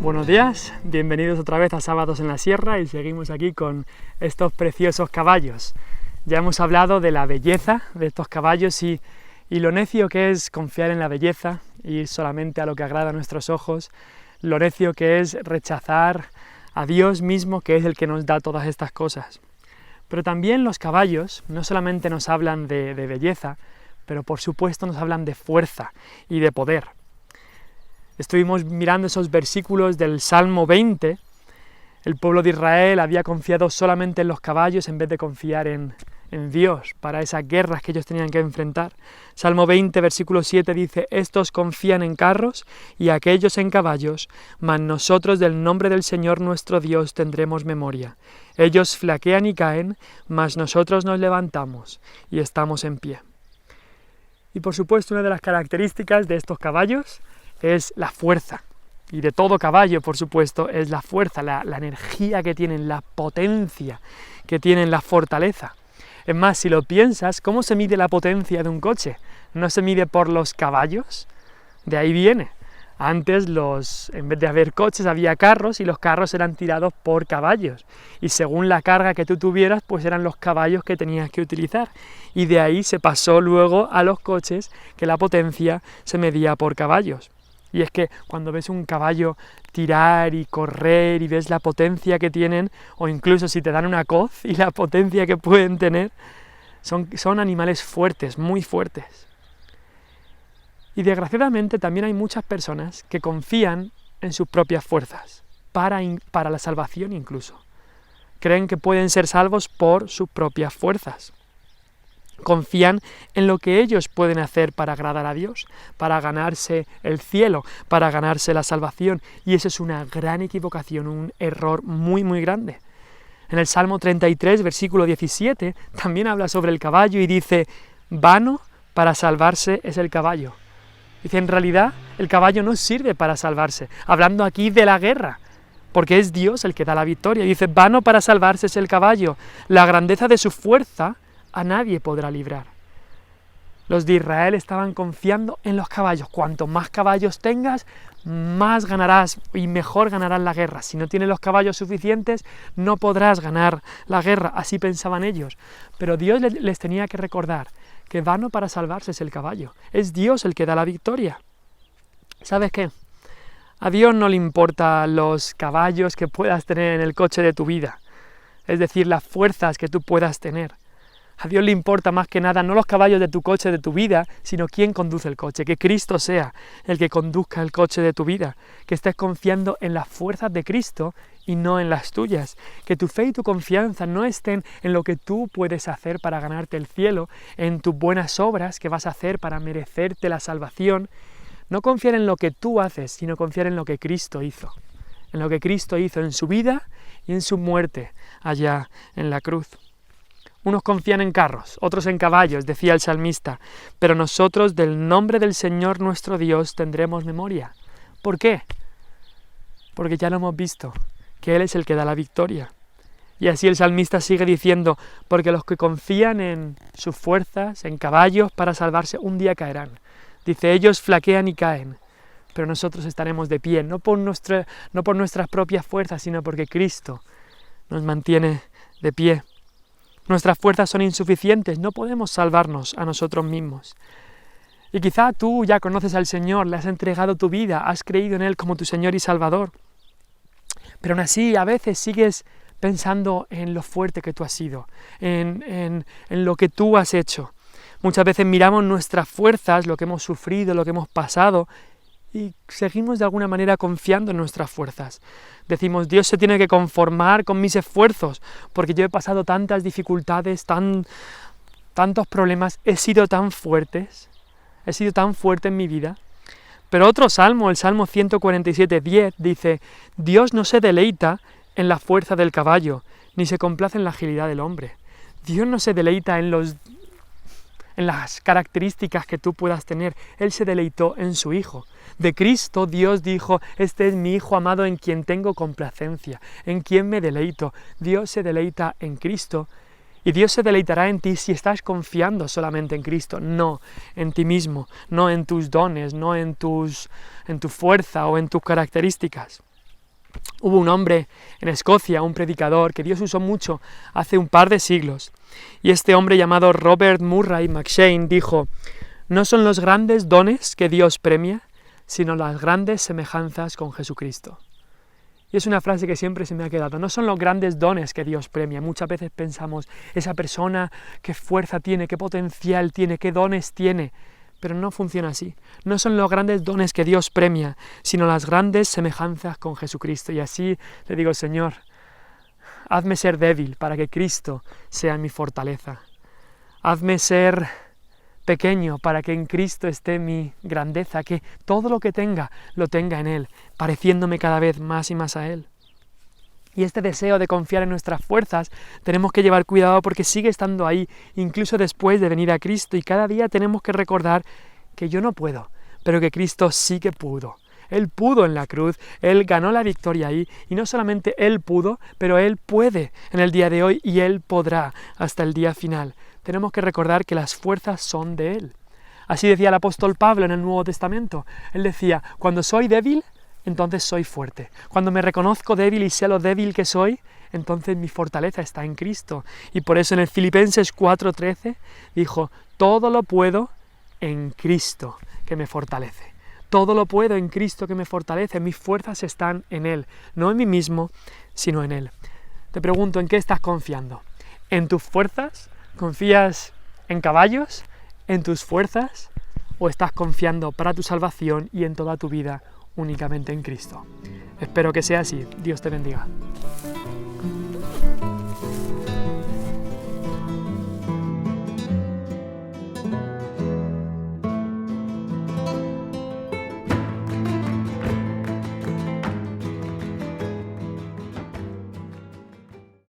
Buenos días, bienvenidos otra vez a Sábados en la Sierra y seguimos aquí con estos preciosos caballos. Ya hemos hablado de la belleza de estos caballos y lo necio que es confiar en la belleza, ir solamente a lo que agrada a nuestros ojos, lo necio que es rechazar a Dios mismo, que es el que nos da todas estas cosas. Pero también los caballos no solamente nos hablan de belleza, pero por supuesto nos hablan de fuerza y de poder. Estuvimos mirando esos versículos del Salmo 20. El pueblo de Israel había confiado solamente en los caballos en vez de confiar en Dios para esas guerras que ellos tenían que enfrentar. Salmo 20, versículo 7 dice: «Estos confían en carros y aquellos en caballos, mas nosotros del nombre del Señor nuestro Dios tendremos memoria. Ellos flaquean y caen, mas nosotros nos levantamos y estamos en pie». Y por supuesto una de las características de estos caballos es la fuerza, y de todo caballo, por supuesto, es la fuerza, la energía que tienen, la potencia que tienen, la fortaleza. Es más, si lo piensas, ¿cómo se mide la potencia de un coche? ¿No se mide por los caballos? De ahí viene. Antes, en vez de haber coches, había carros, y los carros eran tirados por caballos. Y según la carga que tú tuvieras, pues eran los caballos que tenías que utilizar. Y de ahí se pasó luego a los coches, que la potencia se medía por caballos. Y es que cuando ves un caballo tirar y correr y ves la potencia que tienen, o incluso si te dan una coz y la potencia que pueden tener, son animales fuertes, muy fuertes. Y desgraciadamente también hay muchas personas que confían en sus propias fuerzas, para la salvación incluso. Creen que pueden ser salvos por sus propias fuerzas. Confían en lo que ellos pueden hacer para agradar a Dios, para ganarse el cielo, para ganarse la salvación, y eso es una gran equivocación, un error muy muy grande. En el Salmo 33, versículo 17, también habla sobre el caballo y dice: «Vano para salvarse es el caballo». Dice, en realidad el caballo no sirve para salvarse, hablando aquí de la guerra, porque es Dios el que da la victoria. Dice: «Vano para salvarse es el caballo, la grandeza de su fuerza a nadie podrá librar». Los de Israel estaban confiando en los caballos. Cuanto más caballos tengas, más ganarás y mejor ganarás la guerra. Si no tienes los caballos suficientes, no podrás ganar la guerra. Así pensaban ellos. Pero Dios les tenía que recordar que vano para salvarse es el caballo. Es Dios el que da la victoria. ¿Sabes qué? A Dios no le importan los caballos que puedas tener en el coche de tu vida. Es decir, las fuerzas que tú puedas tener. A Dios le importa más que nada no los caballos de tu coche, de tu vida, sino quién conduce el coche, que Cristo sea el que conduzca el coche de tu vida, que estés confiando en las fuerzas de Cristo y no en las tuyas, que tu fe y tu confianza no estén en lo que tú puedes hacer para ganarte el cielo, en tus buenas obras que vas a hacer para merecerte la salvación. No confiar en lo que tú haces, sino confiar en lo que Cristo hizo, en lo que Cristo hizo en su vida y en su muerte allá en la cruz. Unos confían en carros, otros en caballos, decía el salmista, pero nosotros del nombre del Señor nuestro Dios tendremos memoria. ¿Por qué? Porque ya lo hemos visto, que Él es el que da la victoria. Y así el salmista sigue diciendo: porque los que confían en sus fuerzas, en caballos para salvarse, un día caerán. Dice: ellos flaquean y caen, pero nosotros estaremos de pie, no por nuestras propias fuerzas, sino porque Cristo nos mantiene de pie. Nuestras fuerzas son insuficientes, no podemos salvarnos a nosotros mismos. Y quizá tú ya conoces al Señor, le has entregado tu vida, has creído en Él como tu Señor y Salvador. Pero aún así, a veces sigues pensando en lo fuerte que tú has sido, en lo que tú has hecho. Muchas veces miramos nuestras fuerzas, lo que hemos sufrido, lo que hemos pasado, y seguimos de alguna manera confiando en nuestras fuerzas. Decimos: Dios se tiene que conformar con mis esfuerzos, porque yo he pasado tantas dificultades, tantos problemas, he sido tan fuerte en mi vida. Pero otro salmo, el Salmo 147:10, dice: Dios no se deleita en la fuerza del caballo, ni se complace en la agilidad del hombre. Dios no se deleita en las características que tú puedas tener. Él se deleitó en su Hijo. De Cristo Dios dijo: este es mi Hijo amado en quien tengo complacencia, en quien me deleito. Dios se deleita en Cristo y Dios se deleitará en ti si estás confiando solamente en Cristo, no en ti mismo, no en tus dones, no en tu fuerza o en tus características. Hubo un hombre en Escocia, un predicador, que Dios usó mucho hace un par de siglos, y este hombre llamado Robert Murray McCheyne dijo: no son los grandes dones que Dios premia, sino las grandes semejanzas con Jesucristo. Y es una frase que siempre se me ha quedado. No son los grandes dones que Dios premia. Muchas veces pensamos, esa persona, qué fuerza tiene, qué potencial tiene, qué dones tiene. Pero no funciona así. No son los grandes dones que Dios premia, sino las grandes semejanzas con Jesucristo. Y así le digo: Señor, hazme ser débil para que Cristo sea mi fortaleza. Hazme ser pequeño para que en Cristo esté mi grandeza, que todo lo que tenga, lo tenga en Él, pareciéndome cada vez más y más a Él. Y este deseo de confiar en nuestras fuerzas tenemos que llevar cuidado porque sigue estando ahí, incluso después de venir a Cristo, y cada día tenemos que recordar que yo no puedo, pero que Cristo sí que pudo. Él pudo en la cruz, Él ganó la victoria ahí, y no solamente Él pudo, pero Él puede en el día de hoy y Él podrá hasta el día final. Tenemos que recordar que las fuerzas son de Él. Así decía el apóstol Pablo en el Nuevo Testamento. Él decía: cuando soy débil, entonces soy fuerte. Cuando me reconozco débil y sé lo débil que soy, entonces mi fortaleza está en Cristo. Y por eso en el Filipenses 4:13 dijo: todo lo puedo en Cristo que me fortalece. Todo lo puedo en Cristo que me fortalece. Mis fuerzas están en Él, no en mí mismo, sino en Él. Te pregunto, ¿en qué estás confiando? ¿En tus fuerzas? ¿Confías en caballos? ¿En tus fuerzas? ¿O estás confiando para tu salvación y en toda tu vida únicamente en Cristo? Espero que sea así. Dios te bendiga.